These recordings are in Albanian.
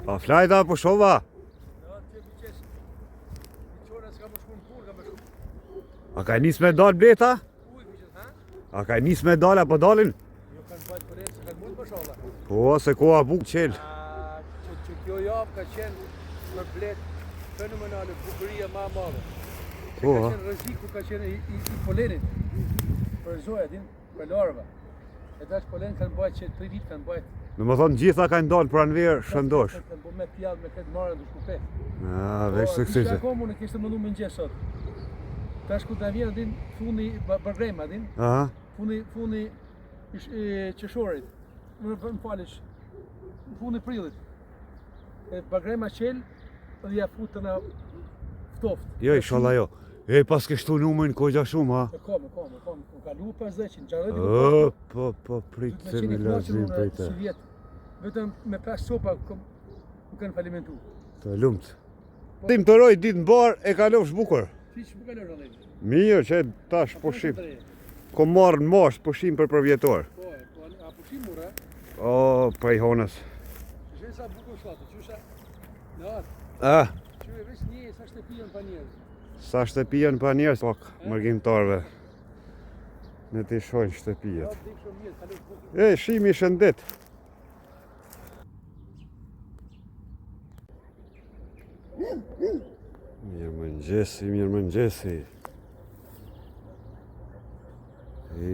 Pa flajta po shova. A ka nis me dal bleta? A ka nis me dal apo dalin? Po, se koha buk qel. Që kjo javë ka qenë për blet fenomenale, bukuria ma madhe. Ka qenë rreziku, ka qenë i polenit. Për zoja, për larva. E dash polen kanë bajt që 3 ditë kanë bajt. Në më thonë gjitha kanë dalë pranverë shëndosh. Kanë bo me pjallë, me këtë marrën të shkupe. Veç të kësishe. Kështë akomu në kështë mëndu me në gjesë sot. Tash ku të vjenë, fundi bërgrema, fundi qëshorit. Më falish, fundi prillit. Bërgrema qelë, dhe ja futë në ftoftë. Jo, ishala jo. E, pas kështu numën kogja shumë, ha? Kome, kalu 50, 60. Po, pritë se me lazim për te. Vetëm me 5 sopa më kanë falimentu. Të lumët. Tim të roj ditë në barë e kalofsh bukur. Si që më kalofsh rëndajnë? Mirë që tash pushim. Ko marrë në mashtë pushim për vjetor. Po, a pushim mura? O, prej honës. Që sa bukur shatë, qësha në atë? Që e vesh një, sa shtepijën pa njerës. Sa shtepijën pa njerës, pak, mërgjimtarve. Në t'i shojnë shtepijet. E, shimi shëndet. Mirë mëngjesi. E,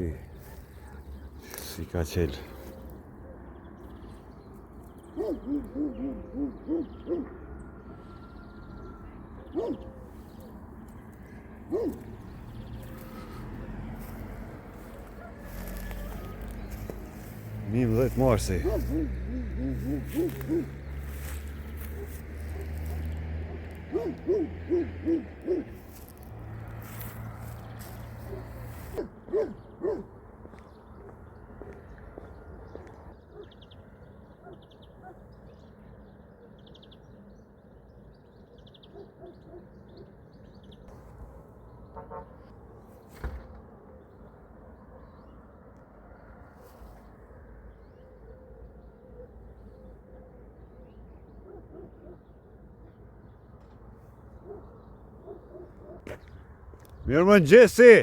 si ka qelë. Mim 10 marsi. Mirë mëngjesi!